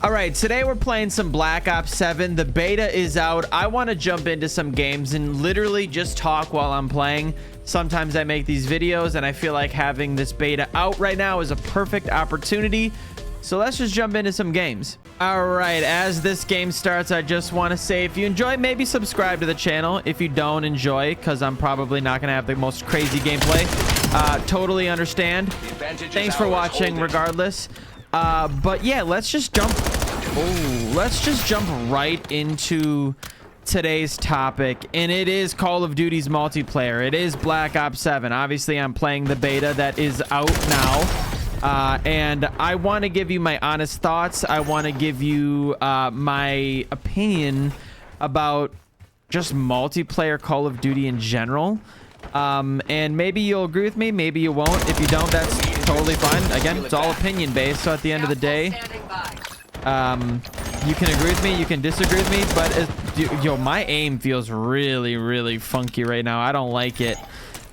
All right, today we're playing some Black Ops 7. The beta is out. I want to jump into some games and literally just talk while I'm playing. Sometimes I make these videos and I feel like having this beta out right now is a perfect opportunity. So let's just jump into some games. All right, as this game starts, I just want to say if you enjoy, maybe subscribe to the channel. If you don't enjoy, because I'm probably not going to have the most crazy gameplay, totally understand. Thanks for watching regardless. But yeah, let's just jump right into today's topic, and it is Call of Duty's multiplayer. It is Black Ops 7. Obviously, I'm playing the beta that is out now, and I want to give you my honest thoughts. I want to give you my opinion about just multiplayer Call of Duty in general. And maybe you'll agree with me, maybe you won't. If you don't, that's totally fine. Again, it's all opinion based, so at the end of the day, you can agree with me, you can disagree with me, but yo, my aim feels really funky right now. I don't like it.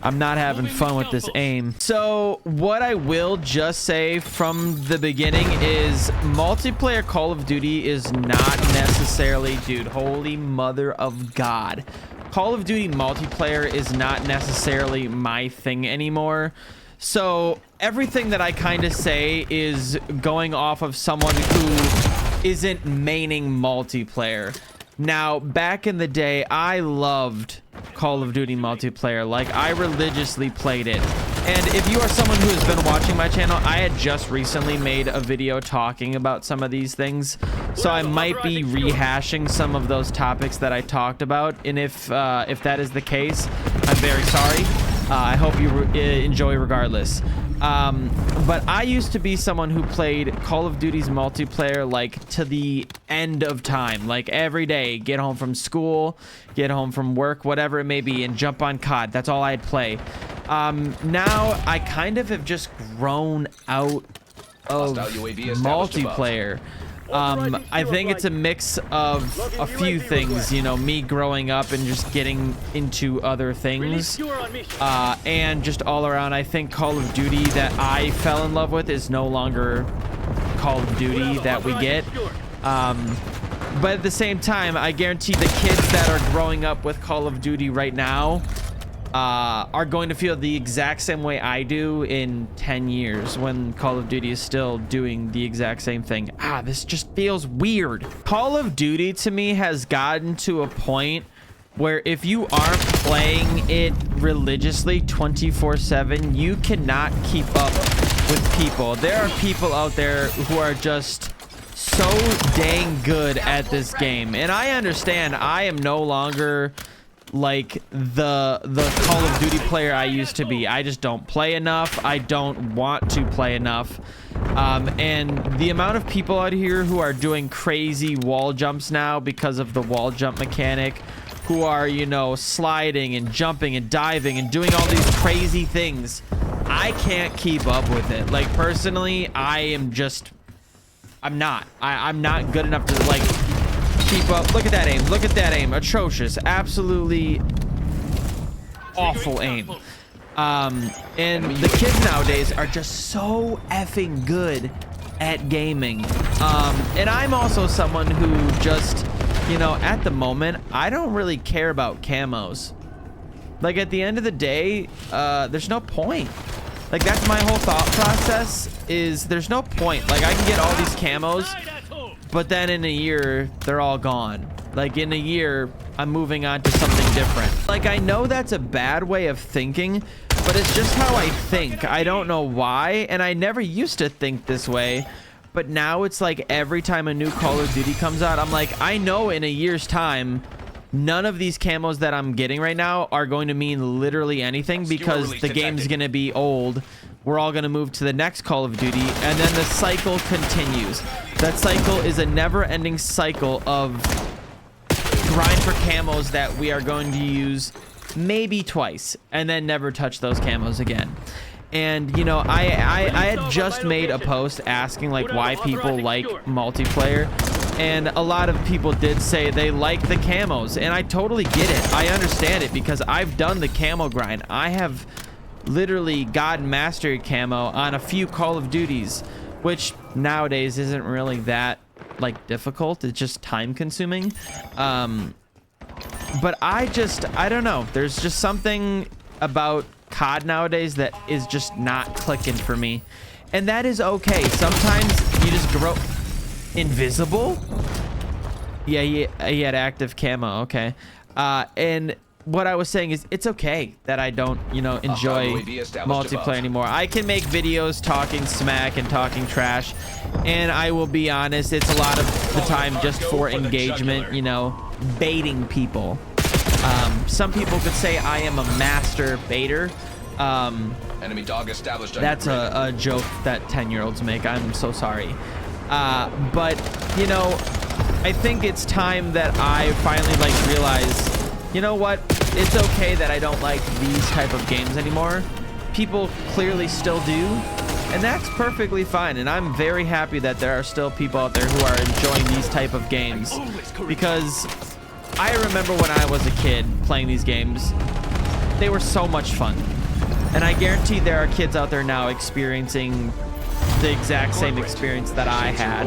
I'm not having fun with this aim. So what I will just say from the beginning is multiplayer Call of Duty is not necessarily, dude, holy mother of God, Call of Duty multiplayer is not necessarily my thing anymore. So everything that I kind of say is going off of someone who isn't maining multiplayer. Now, back in the day, I loved Call of Duty multiplayer. Like, I religiously played it. And if you are someone who has been watching my channel, I had just recently made a video talking about some of these things. So I might be rehashing some of those topics that I talked about. And if that is the case, I'm very sorry. I hope you enjoy regardless. But I used to be someone who played Call of Duty's multiplayer like to the end of time, like every day, get home from school, get home from work, whatever it may be, and jump on COD. That's all I'd play. Now I kind of have just grown out of multiplayer. I think it's a mix of a few things, you know, me growing up and just getting into other things, and just all around. I think Call of Duty that I fell in love with is no longer Call of Duty that we get. But at the same time, I guarantee the kids that are growing up with Call of Duty right now are going to feel the exact same way I do in 10 years when Call of Duty is still doing the exact same thing. This just feels weird. Call of Duty to me has gotten to a point where if you aren't playing it religiously 24/7, you cannot keep up with people. There are people out there who are just so dang good at this game, and I understand I am no longer like the Call of Duty player I used to be. I just don't play enough. I don't want to play enough. And the amount of people out here who are doing crazy wall jumps now because of the wall jump mechanic, who are, you know, sliding and jumping and diving and doing all these crazy things, I can't keep up with it. Like, personally, I'm not good enough to like keep up. Look at that aim. Look at that aim. Atrocious. Absolutely awful aim. And the kids nowadays are just so effing good at gaming. And I'm also someone who just, you know, at the moment, I don't really care about camos. Like, at the end of the day, there's no point. Like, that's my whole thought process, is there's no point. Like, I can get all these camos, but then in a year, they're all gone. Like, in a year, I'm moving on to something different. Like, I know that's a bad way of thinking, but it's just how I think. I don't know why, and I never used to think this way, but now it's like every time a new Call of Duty comes out, I'm like, I know in a year's time, none of these camos that I'm getting right now are going to mean literally anything, because the game's going to be old. We're all going to move to the next Call of Duty, and then the cycle continues. That cycle is a never-ending cycle of grind for camos that we are going to use maybe twice and then never touch those camos again. And, you know, I had just made a post asking like why people like multiplayer, and a lot of people did say they like the camos, and I totally get it. I understand it, because I've done the camo grind. I have literally gotten mastery camo on a few Call of Duties, which nowadays isn't really that not like difficult. It's just time consuming. But I don't know. There's just something about COD nowadays that is just not clicking for me. And that is okay. Sometimes you just grow invisible. Yeah, he had active camo. Okay. And what I was saying is it's okay that I don't, you know, enjoy multiplayer anymore. I can make videos talking smack and talking trash, and I will be honest, it's a lot of the time just for engagement, you know, baiting people. Some people could say I am a master baiter. Enemy dog established. That's a joke that 10-year-olds make. I'm so sorry. But, you know, I think it's time that I finally like realize, you know what? It's okay that I don't like these type of games anymore. People clearly still do, and that's perfectly fine. And I'm very happy that there are still people out there who are enjoying these type of games, because I remember when I was a kid playing these games, they were so much fun. And I guarantee there are kids out there now experiencing the exact same experience that I had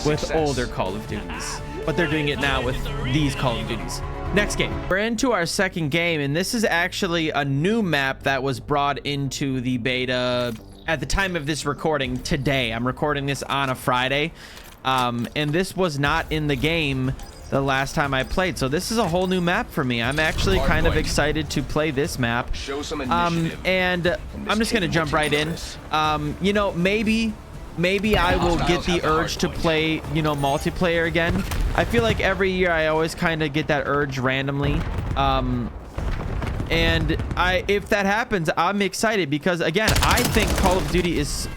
with older Call of Duties, but they're doing it now with these Call of Duties. Next game. We're into our second game, and this is actually a new map that was brought into the beta at the time of this recording today. I'm recording this on a Friday, and this was not in the game the last time I played, so this is a whole new map for me. I'm actually kind of excited to play this map. And I'm just gonna jump right in. You know, maybe I will get the urge to play, you know, multiplayer again. I feel like every year I always kind of get that urge randomly. And if that happens, I'm excited because, again, I think Call of Duty is...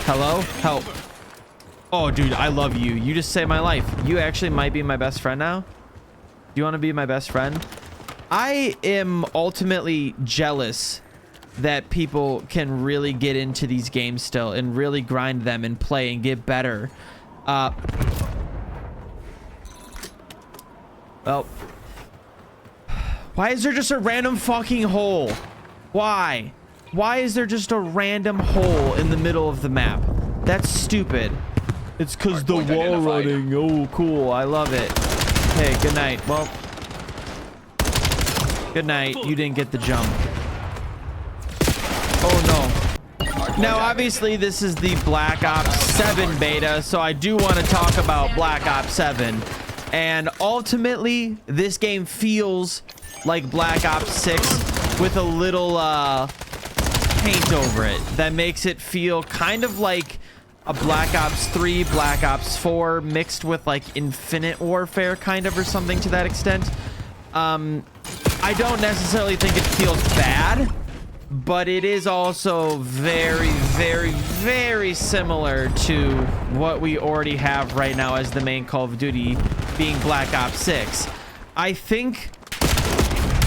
Hello? Help. Oh, dude, I love you. You just saved my life. You actually might be my best friend now. Do you want to be my best friend? I am ultimately jealous that people can really get into these games still and really grind them and play and get better. Well, why is there just a random fucking hole? Why is there just a random hole in the middle of the map? That's stupid. It's because the wall running. Oh, cool. I love it. Hey, good night. Well, good night. You didn't get the jump. Oh, no. Now, obviously, this is the Black Ops 7 beta, so I do want to talk about Black Ops 7. And ultimately, this game feels like Black Ops 6 with a little paint over it that makes it feel kind of like a Black Ops 3, Black Ops 4 mixed with like Infinite Warfare kind of, or something to that extent. I don't necessarily think it feels bad, but it is also very, very, very similar to what we already have right now as the main Call of Duty, being Black Ops 6. I think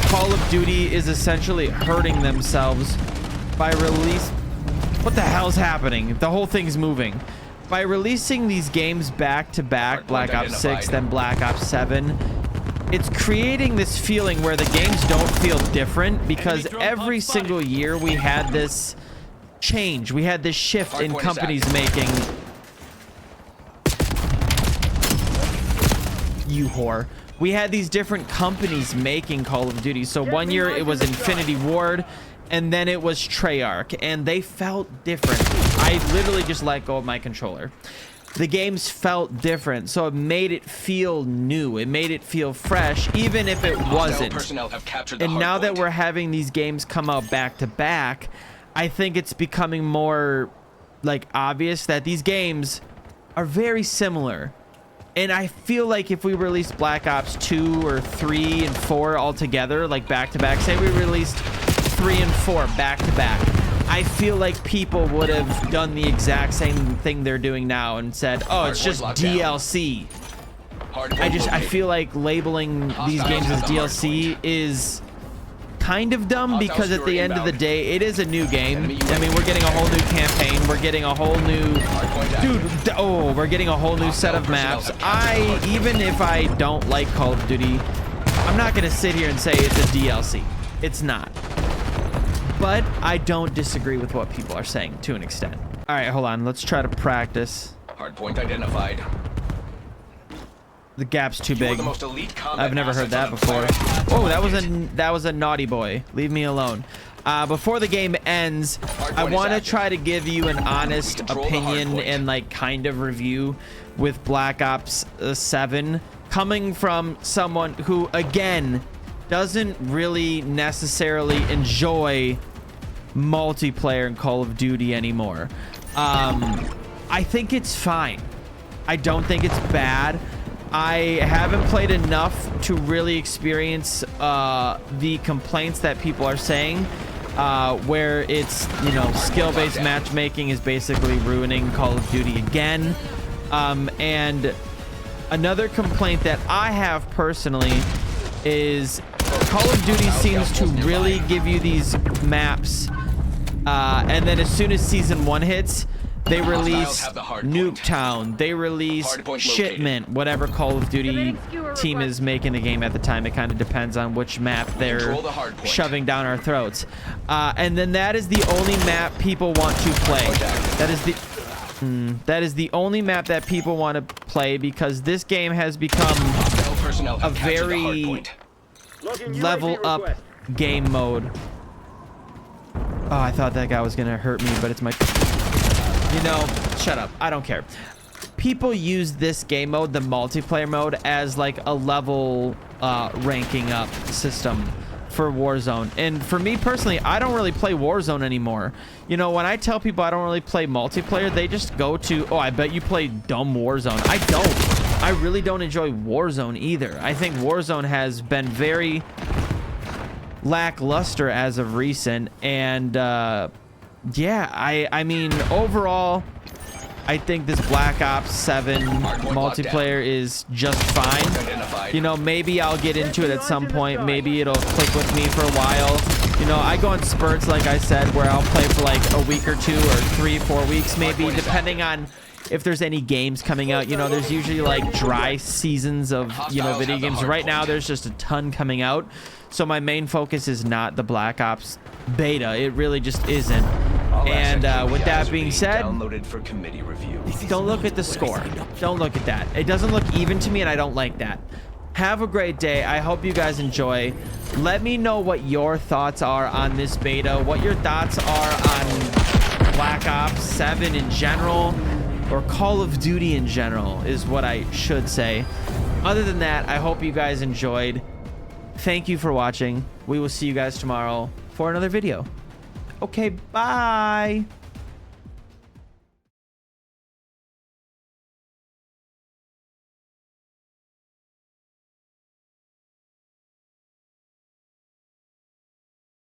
Call of Duty is essentially hurting themselves by release... What the hell's happening? The whole thing's moving. By releasing these games back to back, Black Ops 6, then Black Ops 7, it's creating this feeling where the games don't feel different, because every single year we had this change. We had this shift in companies making... You whore. We had these different companies making Call of Duty. So one year it was Infinity Ward, and then it was Treyarch, and they felt different. I literally just let go of my controller. The games felt different, so it made it feel new. It made it feel fresh, even if it wasn't. And now that we're having these games come out back to back, I think it's becoming more like obvious that these games are very similar. And I feel like if we released Black Ops 2 or 3 and 4 all together, like back to back, say we released 3 and 4 back to back, I feel like people would have done the exact same thing they're doing now and said, oh, it's just DLC. I feel like labeling these games as DLC is kind of dumb, because at the end of the day, it is a new game. I mean, we're getting a whole new campaign. We're getting a whole new... Dude, we're getting a whole new set of maps. Even if I don't like Call of Duty, I'm not going to sit here and say it's a DLC. It's not. But I don't disagree with what people are saying to an extent. All right, hold on. Let's try to practice. Hardpoint identified. The gap's too You are big. the most elite combat I've never heard assets that on the before. planet. Oh, that was a naughty boy. Leave me alone. Before the game ends, I want to try to give you an honest opinion and like kind of review with Black Ops 7 coming from someone who again doesn't really necessarily enjoy multiplayer in Call of Duty anymore. I think it's fine. I don't think it's bad. I haven't played enough to really experience the complaints that people are saying, where it's, you know, skill-based matchmaking is basically ruining Call of Duty again. And another complaint that I have personally is Call of Duty seems to really give you these maps, and then as soon as Season 1 hits, they release Nuketown, they release Shipment, whatever Call of Duty team is making the game at the time. It kind of depends on which map they're shoving down our throats. And then that is the only map people want to play. That is the only map that people want to play because this game has become a very level up game mode. Oh, I thought that guy was gonna hurt me, but it's my... You know, shut up. I don't care. People use this game mode, the multiplayer mode, as like a level ranking up system for Warzone. And for me personally, I don't really play Warzone anymore. You know, when I tell people I don't really play multiplayer, they just go to, oh, I bet you play dumb Warzone. I don't. I really don't enjoy Warzone either. I think Warzone has been very lackluster as of recent. And yeah, I mean, overall, I think this Black Ops 7 multiplayer is just fine. You know, maybe I'll get into it at some point. Maybe it'll click with me for a while. You know, I go in spurts, like I said, where I'll play for like a week or 2 or 3-4 weeks, maybe, depending on if there's any games coming out. You know, there's usually like dry seasons of, you know, video games. Right now, there's just a ton coming out. So my main focus is not the Black Ops beta. It really just isn't. And with that being said, don't look at the score. Don't look at that. It doesn't look even to me, and I don't like that. Have a great day. I hope you guys enjoy. Let me know what your thoughts are on this beta, what your thoughts are on Black Ops 7 in general, or Call of Duty in general is what I should say. Other than that, I hope you guys enjoyed. Thank you for watching. We will see you guys tomorrow for another video. Okay, bye.